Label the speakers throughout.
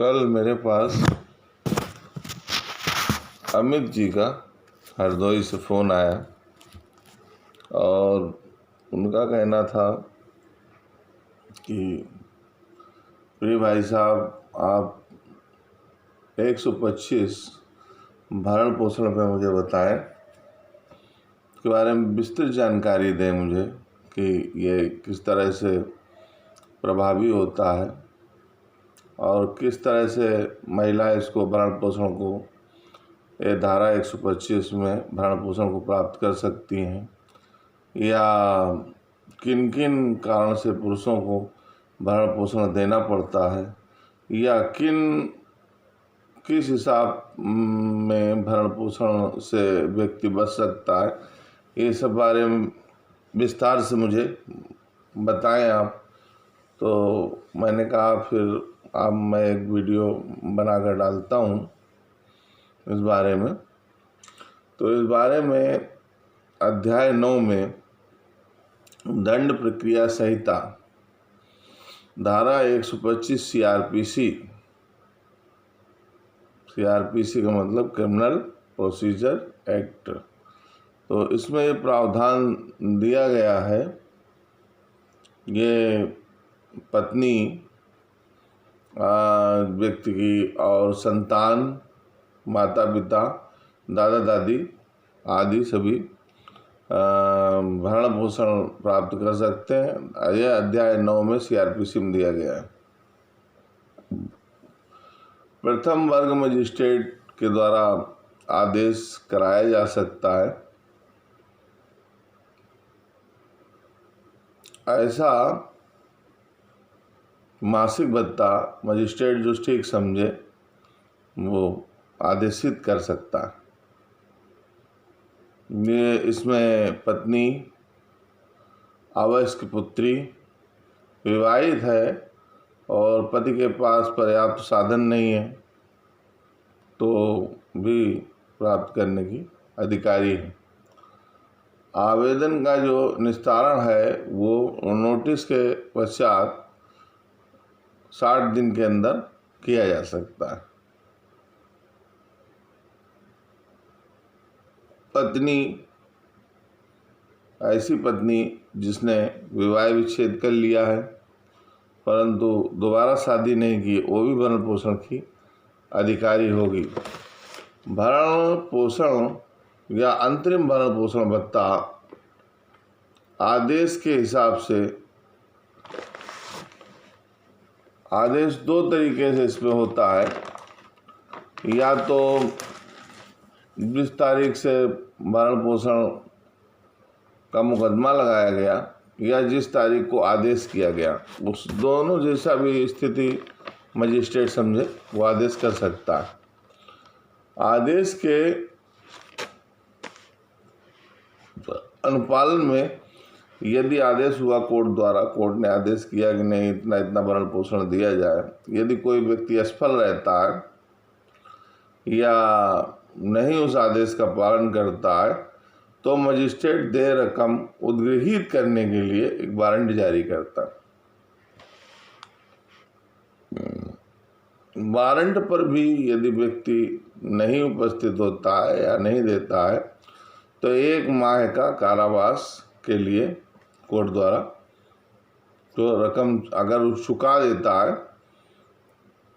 Speaker 1: कल मेरे पास अमित जी का हरदोई से फ़ोन आया और उनका कहना था कि प्रिय भाई साहब, आप 125 भरण पोषण पे मुझे बताएं, के बारे में विस्तृत जानकारी दें मुझे कि ये किस तरह से प्रभावी होता है और किस तरह से महिला इसको भरण पोषण को ये धारा 125 में भरण पोषण को प्राप्त कर सकती हैं, या किन किन कारण से पुरुषों को भरण पोषण देना पड़ता है, या किस हिसाब में भरण पोषण से व्यक्ति बच सकता है, ये सब बारे में विस्तार से मुझे बताएं आप। तो मैंने कहा फिर अब मैं एक वीडियो बनाकर डालता हूँ इस बारे में। तो इस बारे में अध्याय 9 में दंड प्रक्रिया संहिता धारा 125 सीआरपीसी का मतलब क्रिमिनल प्रोसीजर एक्ट, तो इसमें ये प्रावधान दिया गया है, ये पत्नी व्यक्ति की और संतान, माता पिता, दादा दादी आदि सभी भरण पोषण प्राप्त कर सकते हैं। यह अध्याय 9 में सीआरपीसी में दिया गया है। प्रथम वर्ग मजिस्ट्रेट के द्वारा आदेश कराया जा सकता है। ऐसा मासिक भत्ता मजिस्ट्रेट जो ठीक समझे वो आदेशित कर सकता है। ये इसमें पत्नी, अवयस्क पुत्री, विवाहित है और पति के पास पर्याप्त साधन नहीं है तो भी प्राप्त करने की अधिकारी है। आवेदन का जो निस्तारण है वो नोटिस के पश्चात 60 दिन के अंदर किया जा सकता है। पत्नी, ऐसी पत्नी जिसने विवाह विच्छेद कर लिया है परंतु दोबारा शादी नहीं की, वो भी भरण पोषण की अधिकारी होगी। भरण पोषण या अंतरिम भरण पोषण भत्ता आदेश के हिसाब से, आदेश 2 तरीके से इसमें होता है, या तो जिस तारीख से भरण पोषण का मुकदमा लगाया गया या जिस तारीख को आदेश किया गया, उस दोनों जैसा भी स्थिति मजिस्ट्रेट समझे वो आदेश कर सकता है। आदेश के अनुपालन में यदि आदेश हुआ कोर्ट द्वारा, कोर्ट ने आदेश किया कि नहीं इतना इतना भरण पोषण दिया जाए, यदि कोई व्यक्ति असफल रहता है या नहीं उस आदेश का पालन करता है तो मजिस्ट्रेट देय रकम उद्गृहित करने के लिए एक वारंट जारी करता है। वारंट पर भी यदि व्यक्ति नहीं उपस्थित होता है या नहीं देता है तो 1 माह का कारावास के लिए कोर्ट द्वारा तो रकम अगर चुका देता है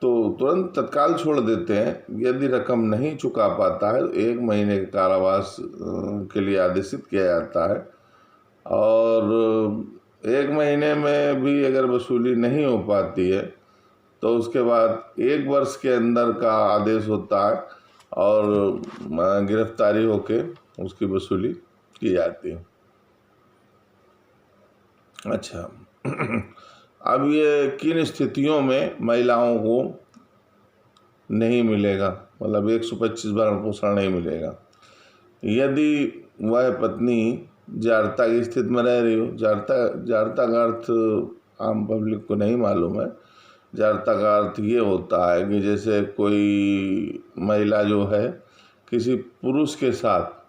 Speaker 1: तो तुरंत तत्काल छोड़ देते हैं। यदि रकम नहीं चुका पाता है तो 1 महीने के कारावास के लिए आदेशित किया जाता है, और 1 महीने में भी अगर वसूली नहीं हो पाती है तो उसके बाद 1 वर्ष के अंदर का आदेश होता है और गिरफ्तारी होके उसकी वसूली की जाती है। अच्छा, अब ये किन स्थितियों में महिलाओं को नहीं मिलेगा, मतलब 125 भरण पोषण नहीं मिलेगा? यदि वह पत्नी जारता की स्थिति में रह रही हो। जारता का अर्थ आम पब्लिक को नहीं मालूम है। जारता का अर्थ ये होता है कि जैसे कोई महिला जो है किसी पुरुष के साथ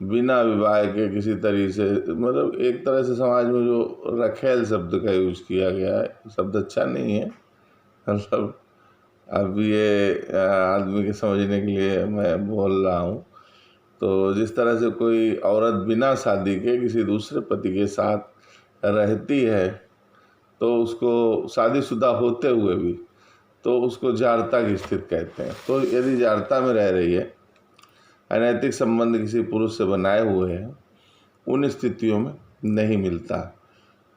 Speaker 1: बिना विवाह के किसी तरीके से, मतलब एक तरह से समाज में जो रखेल शब्द का यूज़ किया गया है, शब्द अच्छा नहीं है, मतलब अब ये आदमी के समझने के लिए मैं बोल रहा हूँ। तो जिस तरह से कोई औरत बिना शादी के किसी दूसरे पति के साथ रहती है तो उसको शादीशुदा होते हुए भी तो उसको जारता की स्थिति कहते हैं। तो यदि जारता में रह रही है, अनैतिक संबंध किसी पुरुष से बनाए हुए हैं, उन स्थितियों में नहीं मिलता।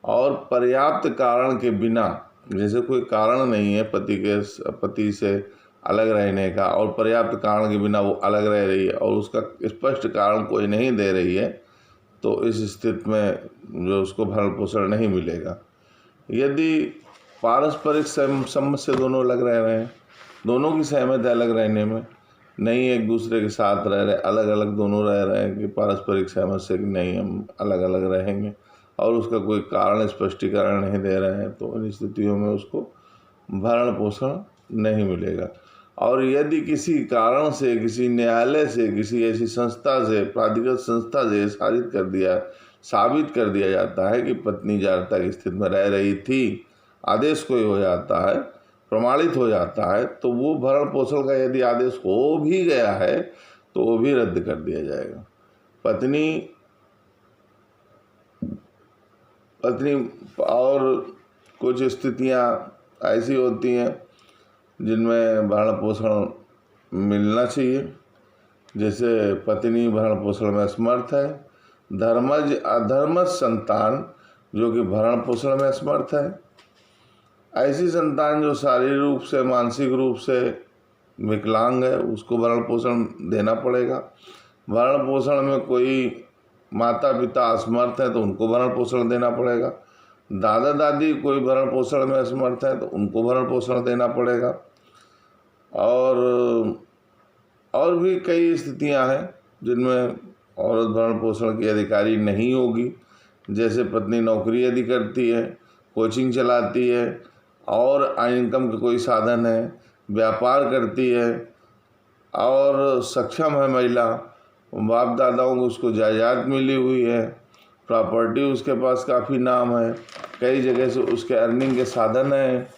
Speaker 1: और पर्याप्त कारण के बिना, जैसे कोई कारण नहीं है पति से अलग रहने का और पर्याप्त कारण के बिना वो अलग रह रही है और उसका स्पष्ट कारण कोई नहीं दे रही है, तो इस स्थिति में जो उसको भरण पोषण नहीं मिलेगा। यदि पारस्परिक सम्मत से दोनों अलग रह रहे हैं, दोनों की सहमत है अलग रहने में, नहीं एक दूसरे के साथ रह रहे, अलग अलग दोनों रह रहे हैं कि पारस्परिक सहमत से कि नहीं हम अलग अलग रहेंगे, और उसका कोई कारण स्पष्टीकरण नहीं दे रहे हैं, तो इन स्थितियों में उसको भरण पोषण नहीं मिलेगा। और यदि किसी कारण से, किसी न्यायालय से, किसी ऐसी संस्था से, प्राधिकृत संस्था से साबित कर दिया जाता है कि पत्नी जारता की स्थिति में रह रही थी, आदेश कोई हो जाता है, प्रमाणित हो जाता है, तो वो भरण पोषण का यदि आदेश हो भी गया है तो वो भी रद्द कर दिया जाएगा। पत्नी और कुछ स्थितियां ऐसी होती हैं जिनमें भरण पोषण मिलना चाहिए, जैसे पत्नी भरण पोषण में असमर्थ है, धर्मज अधर्मज संतान जो कि भरण पोषण में असमर्थ है, ऐसी संतान जो शारीरिक रूप से, मानसिक रूप से विकलांग है, उसको भरण पोषण देना पड़ेगा। भरण पोषण में कोई माता पिता असमर्थ है तो उनको भरण पोषण देना पड़ेगा। दादा दादी कोई भरण पोषण में असमर्थ है तो उनको भरण पोषण देना पड़ेगा। और भी कई स्थितियां हैं जिनमें औरत भरण पोषण की अधिकारी नहीं होगी, जैसे पत्नी नौकरी यदि करती है, कोचिंग चलाती है और इनकम का कोई साधन है, व्यापार करती है और सक्षम है महिला, बाप दादाओं को उसको जायदाद मिली हुई है, प्रॉपर्टी उसके पास काफ़ी नाम है, कई जगह से उसके अर्निंग के साधन हैं,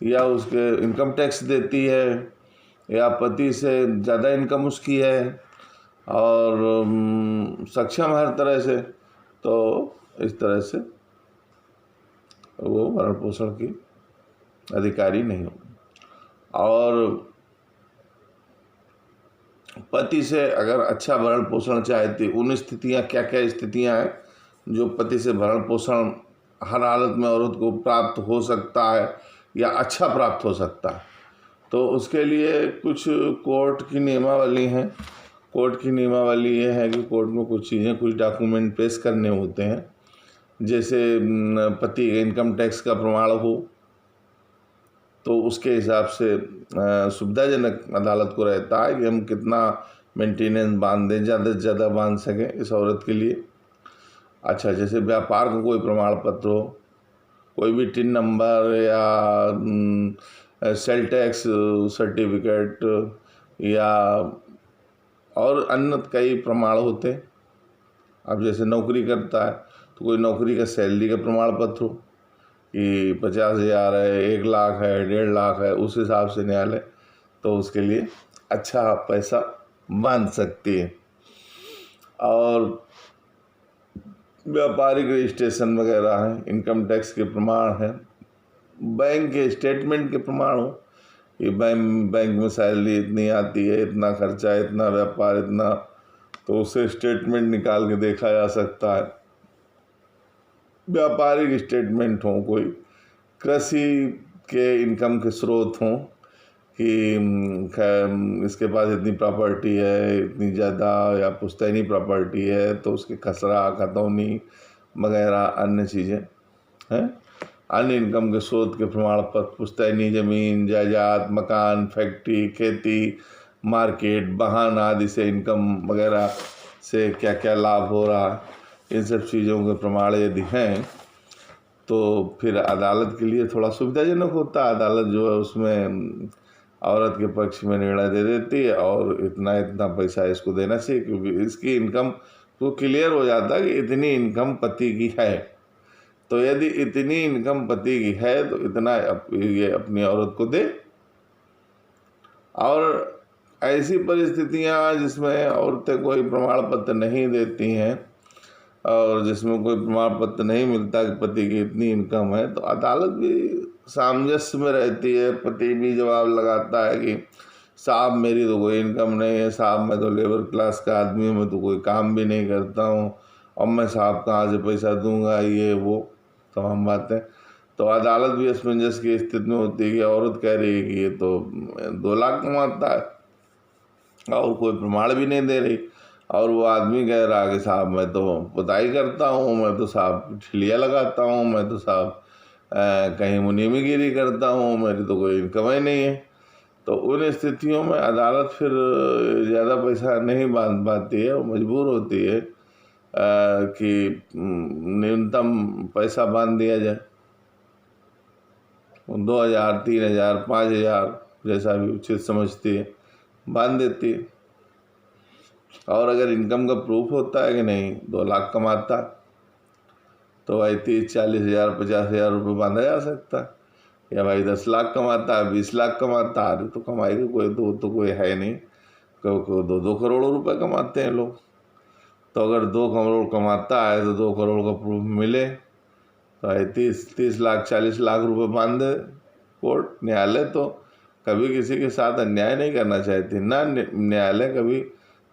Speaker 1: या उसके इनकम टैक्स देती है, या पति से ज़्यादा इनकम उसकी है और सक्षम हर तरह से, तो इस तरह से वो भरण पोषण की अधिकारी नहीं होगी। और पति से अगर अच्छा भरण पोषण चाहती, उन स्थितियाँ क्या क्या स्थितियाँ हैं जो पति से भरण पोषण हर हालत में औरत को प्राप्त हो सकता है या अच्छा प्राप्त हो सकता है, तो उसके लिए कुछ कोर्ट की नियमावली हैं। कोर्ट की नियमावली ये है कि कोर्ट में कुछ चीज़ें, कुछ डॉक्यूमेंट पेश करने होते हैं, जैसे पति के इनकम टैक्स का प्रमाण हो, तो उसके हिसाब से सुविधाजनक अदालत को रहता है कि हम कितना मेंटेनेंस बांध दें, ज़्यादा से ज़्यादा बांध सकें इस औरत के लिए। अच्छा, जैसे व्यापार का कोई प्रमाण पत्र हो, कोई भी टिन नंबर या सेल टैक्स सर्टिफिकेट या और अन्य कई प्रमाण होते हैं। अब जैसे नौकरी करता है तो कोई नौकरी का सैलरी का प्रमाण पत्र हो कि 50,000 है, 1 लाख है, 1.5 लाख है, उस हिसाब से न्यायालय तो उसके लिए अच्छा पैसा बांध सकती है। और व्यापारिक रजिस्ट्रेशन वगैरह हैं, इनकम टैक्स के प्रमाण हैं, बैंक के स्टेटमेंट के प्रमाण हो कि बैंक में सैलरी इतनी आती है, इतना खर्चा, इतना व्यापार, इतना, तो उससे स्टेटमेंट निकाल के देखा जा सकता है। व्यापारिक स्टेटमेंट हो, कोई कृषि के इनकम के स्रोत हों कि इसके पास इतनी प्रॉपर्टी है, इतनी ज़्यादा, या पुश्तैनी प्रॉपर्टी है तो उसके खसरा, खतौनी वगैरह अन्य चीज़ें हैं। अन्य इनकम के स्रोत के प्रमाण पत्र, पुश्तैनी ज़मीन, जायदाद, मकान, फैक्ट्री, खेती, मार्केट, वाहन आदि से इनकम वगैरह से क्या क्या लाभ हो रहा है, इन सब चीज़ों के प्रमाण यदि हैं तो फिर अदालत के लिए थोड़ा सुविधाजनक होता है। अदालत जो है उसमें औरत के पक्ष में निर्णय दे देती है और इतना इतना पैसा इसको देना चाहिए, क्योंकि इसकी इनकम तो क्लियर हो जाता है कि इतनी इनकम पति की है। तो यदि इतनी इनकम पति की है तो इतना ये अपनी औरत को दे, और ऐसी परिस्थितियां जिसमें औरतें कोई प्रमाण पत्र नहीं देती हैं और जिसमें कोई प्रमाण पत्र नहीं मिलता कि पति की इतनी इनकम है, तो अदालत भी सामंजस्य में रहती है। पति भी जवाब लगाता है कि साहब मेरी तो कोई इनकम नहीं है, साहब मैं तो लेबर क्लास का आदमी हूँ, मैं तो कोई काम भी नहीं करता हूँ, और मैं साहब कहाँ से पैसा दूंगा, ये वो तमाम बातें। तो अदालत भी असमंजस की स्थिति में होती है कि औरत कह रही है कि ये तो 2 लाख कमाता है और कोई प्रमाण भी नहीं दे रही, और वो आदमी कह रहा है कि साहब मैं तो पुताई करता हूँ, मैं तो साहब ठिलिया लगाता हूँ, मैं तो साहब कहीं मुनीमीगिरी करता हूँ, मेरी तो कोई इनकम ही नहीं है। तो उन स्थितियों में अदालत फिर ज़्यादा पैसा नहीं बांध पाती है, वो मजबूर होती है कि न्यूनतम पैसा बांध दिया जाए, 2,000, 3,000, 5,000 जैसा भी उचित समझती है बांध देती है। और अगर इनकम का प्रूफ होता है कि नहीं 2 लाख कमाता, तो भाई 30, 40,000, 50,000 रुपये बांधा जा सकता है। या भाई 10 लाख कमाता है, 20 लाख कमाता है, तो कमाई का कोई तो कोई है नहीं, 2-2 करोड़ रुपए कमाते हैं लोग। तो अगर 2 करोड़ कमाता है तो 2 करोड़ का प्रूफ मिले तो भाई 30 लाख 40 लाख रुपए बांध दे कोर्ट। न्यायालय तो कभी किसी के साथ अन्याय नहीं करना चाहती, ना न्यायालय कभी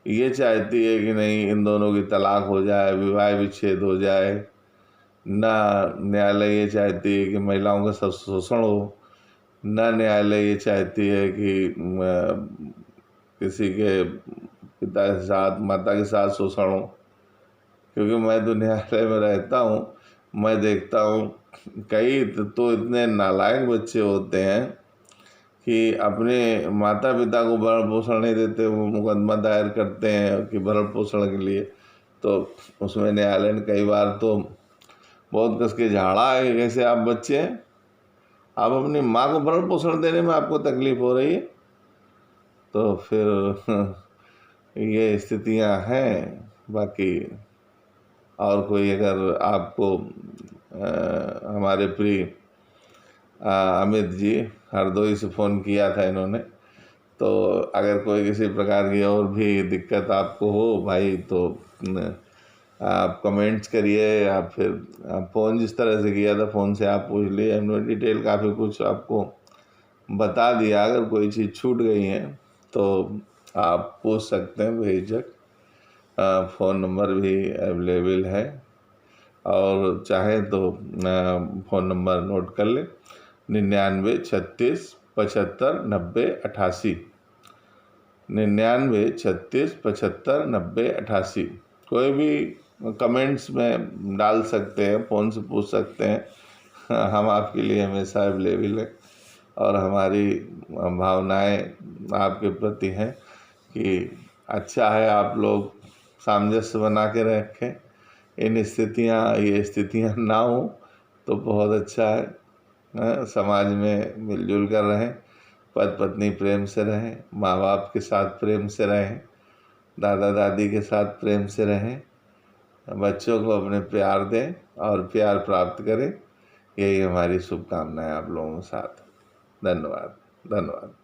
Speaker 1: ये चाहती है कि नहीं इन दोनों की तलाक हो जाए, विवाह विच्छेद हो जाए, ना न्यायालय ये चाहती है कि महिलाओं का शोषण हो, ना न्यायालय ये चाहती है कि किसी के पिता के साथ माता के साथ शोषण हो। क्योंकि मैं तो न्यायालय में रहता हूँ, मैं देखता हूँ कई तो इतने नालायक बच्चे होते हैं कि अपने माता पिता को भरण पोषण नहीं देते, वो मुकदमा दायर करते हैं कि भरण पोषण के लिए। तो उसमें न्यायालय ने कई बार तो बहुत कस के झाड़ा है कि कैसे आप बच्चे हैं, आप अपनी माँ को भरण पोषण देने में आपको तकलीफ हो रही है। तो फिर ये स्थितियां हैं। बाकी और कोई अगर आपको हमारे प्रिय अमित जी हरदोई से फ़ोन किया था इन्होंने, तो अगर कोई किसी प्रकार की और भी दिक्कत आपको हो भाई, तो आप कमेंट्स करिए, या फिर आप फ़ोन जिस तरह से किया था फ़ोन से आप पूछ लिए, हमने डिटेल काफ़ी कुछ आपको बता दिया। अगर कोई चीज़ छूट गई है तो आप पूछ सकते हैं बेझिझक। फ़ोन नंबर भी अवेलेबल है, और चाहे तो फ़ोन नंबर नोट कर लें 99 36 75 90 88, 99 36 75 90 88। कोई भी कमेंट्स में डाल सकते हैं, फ़ोन से पूछ सकते हैं। हम आपके लिए हमेशा अवेलेबल हैं, और हमारी भावनाएं आपके प्रति हैं कि अच्छा है आप लोग सामंजस्य बना के रखें। ये स्थितियां ना हो तो बहुत अच्छा है। समाज में मिलजुल कर रहें, पति पत्नी प्रेम से रहें, माँ बाप के साथ प्रेम से रहें, दादा दादी के साथ प्रेम से रहें, बच्चों को अपने प्यार दें और प्यार प्राप्त करें। यही हमारी शुभकामनाएं आप लोगों के साथ। धन्यवाद।